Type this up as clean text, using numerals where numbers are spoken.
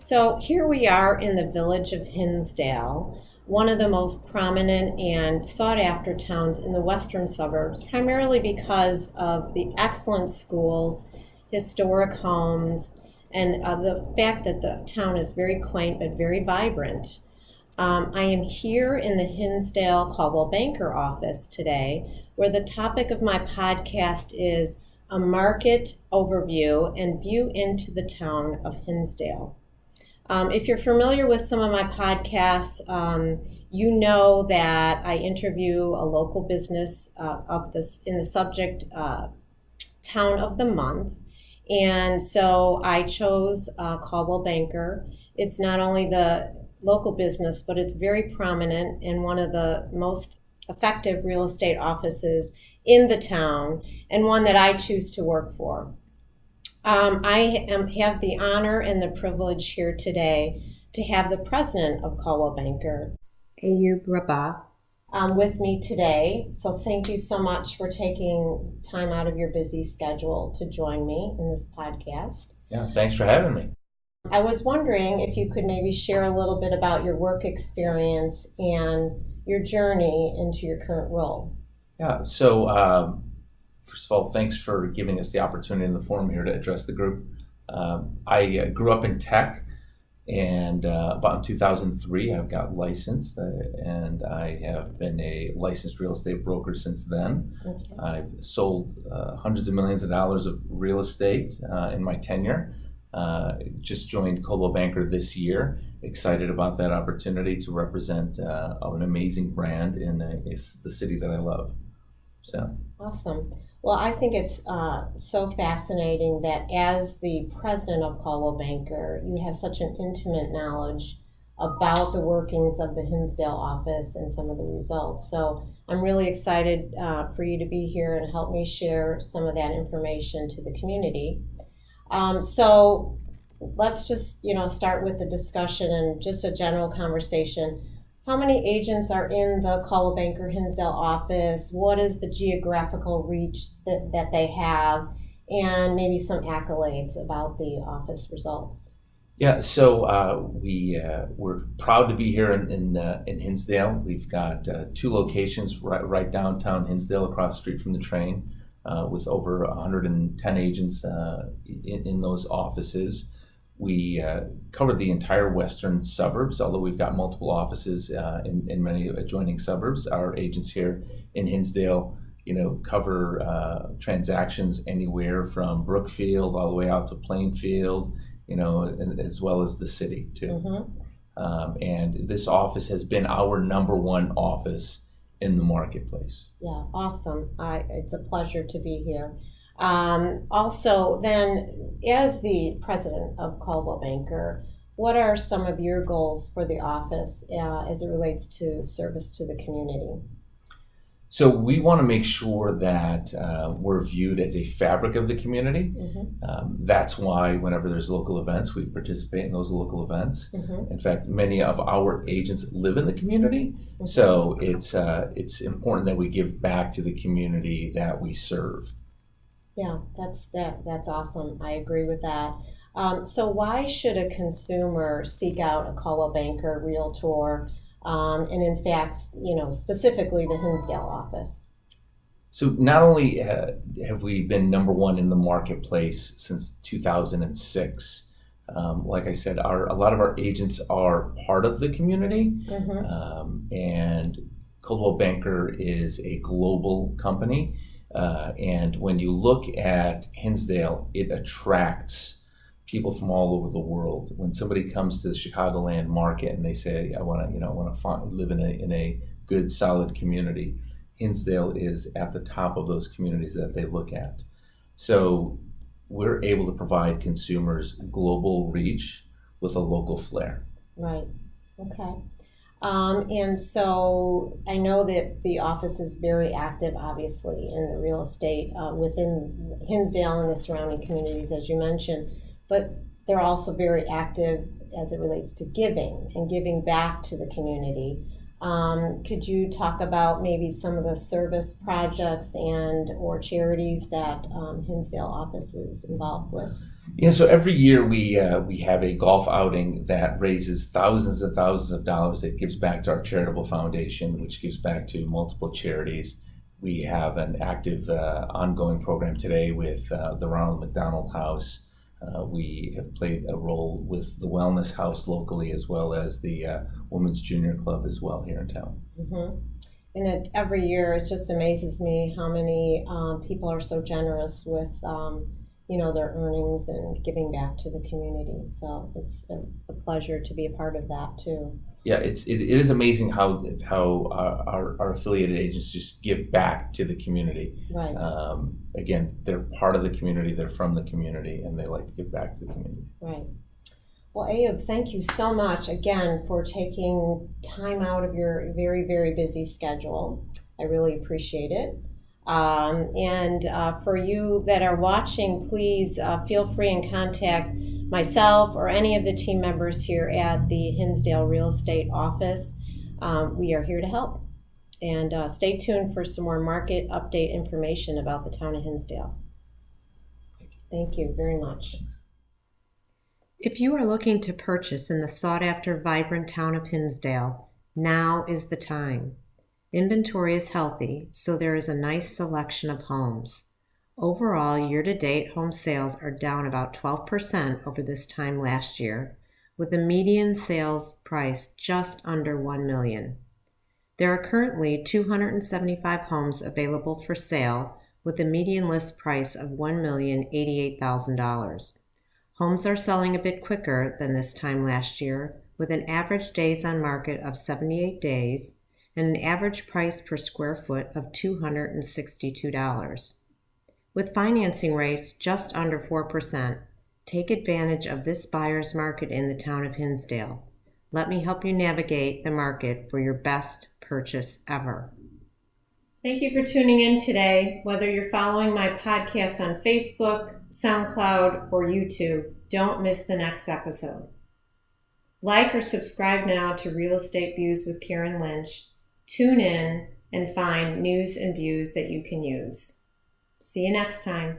So here we are in the village of Hinsdale, one of the most prominent and sought after towns in the western suburbs, primarily because of the excellent schools, historic homes, and the fact that the town is very quaint but very vibrant. I am here in the Hinsdale Coldwell Banker Office today, where the topic of my podcast is a market overview and view into the town of Hinsdale. If you're familiar with some of my podcasts, you know that I interview a local business of this in the subject Town of the Month. And so I chose Coldwell Banker. It's not only the local business, but it's very prominent and one of the most effective real estate offices in the town, and one that I choose to work for. Have the honor and the privilege here today to have the president of Coldwell Banker, Ayoub Rabah, with me today. So thank you so much for taking time out of your busy schedule to join me in this podcast. Yeah, thanks for having me. I was wondering if you could maybe share a little bit about your work experience and your journey into your current role. Yeah, so first of all, thanks for giving us the opportunity in the forum here to address the group. I grew up in tech, and about in 2003, I got licensed, and I have been a licensed real estate broker since then. Okay. I've sold hundreds of millions of dollars of real estate in my tenure. Just joined Coldwell Banker this year. Excited about that opportunity to represent an amazing brand in the city that I love. So awesome. Well, I think it's so fascinating that as the president of Coldwell Banker, you have such an intimate knowledge about the workings of the Hinsdale office and some of the results. So I'm really excited for you to be here and help me share some of that information to the community. So let's just, start with the discussion and just a general conversation. How many agents are in the Coldwell Banker Hinsdale office? What is the geographical reach that they have? And maybe some accolades about the office results. yeah, so we're proud to be here in Hinsdale. We've got two locations right downtown Hinsdale, across the street from the train, with over 110 agents in those offices. We cover the entire western suburbs, although we've got multiple offices in many adjoining suburbs. Our agents here in Hinsdale, cover transactions anywhere from Brookfield all the way out to Plainfield, as well as the city too. Mm-hmm. And this office has been our number one office in the marketplace. Yeah, awesome. It's a pleasure to be here. Also, then, as the president of Coldwell Banker, what are some of your goals for the office as it relates to service to the community? So we want to make sure that we're viewed as a fabric of the community. Mm-hmm. That's why whenever there's local events, we participate in those local events. Mm-hmm. In fact, many of our agents live in the community, Mm-hmm. so it's important that we give back to the community that we serve. Yeah, that's awesome. I agree with that. So why should a consumer seek out a Coldwell Banker realtor, and in fact, specifically the Hinsdale office? So not only have we been number one in the marketplace since 2006, like I said, a lot of our agents are part of the community, Mm-hmm. and Coldwell Banker is a global company. And when you look at Hinsdale, it attracts people from all over the world. When somebody comes to the Chicagoland market and they say, "I want to live in a good, solid community," Hinsdale is at the top of those communities that they look at. So we're able to provide consumers global reach with a local flair. Right. Okay. And so I know that the office is very active, obviously, in the real estate within Hinsdale and the surrounding communities, as you mentioned, but they're also very active as it relates to giving and giving back to the community. Could you talk about maybe some of the service projects and or charities that Hinsdale office is involved with? Yeah, so every year we have a golf outing that raises thousands and thousands of dollars that gives back to our charitable foundation, which gives back to multiple charities. We have an active ongoing program today with the Ronald McDonald House. We have played a role with the Wellness House locally, as well as the Women's Junior Club as well here in town. Mm-hmm. And every year, it just amazes me how many people are so generous with, their earnings and giving back to the community. So it's a pleasure to be a part of that too. Yeah, it is amazing how our affiliated agents just give back to the community. Right. Again, they're part of the community, they're from the community, and they like to give back to the community. Right. Well, Ayoub, thank you so much again for taking time out of your very, very busy schedule. I really appreciate it. And for you that are watching, please feel free and contact myself or any of the team members here at the Hinsdale Real Estate Office. We are here to help. And stay tuned for some more market update information about the town of Hinsdale. Thank you very much. Thanks. If you are looking to purchase in the sought-after, vibrant town of Hinsdale, now is the time. Inventory is healthy, so there is a nice selection of homes. Overall, year-to-date home sales are down about 12% over this time last year, with a median sales price just under $1 million. There are currently 275 homes available for sale, with a median list price of $1,088,000. Homes are selling a bit quicker than this time last year, with an average days on market of 78 days and an average price per square foot of $262. With financing rates just under 4%, take advantage of this buyer's market in the town of Hinsdale. Let me help you navigate the market for your best purchase ever. Thank you for tuning in today. Whether you're following my podcast on Facebook, SoundCloud, or YouTube, don't miss the next episode. Like or subscribe now to Real Estate Views with Karen Lynch. Tune in and find news and views that you can use. See you next time.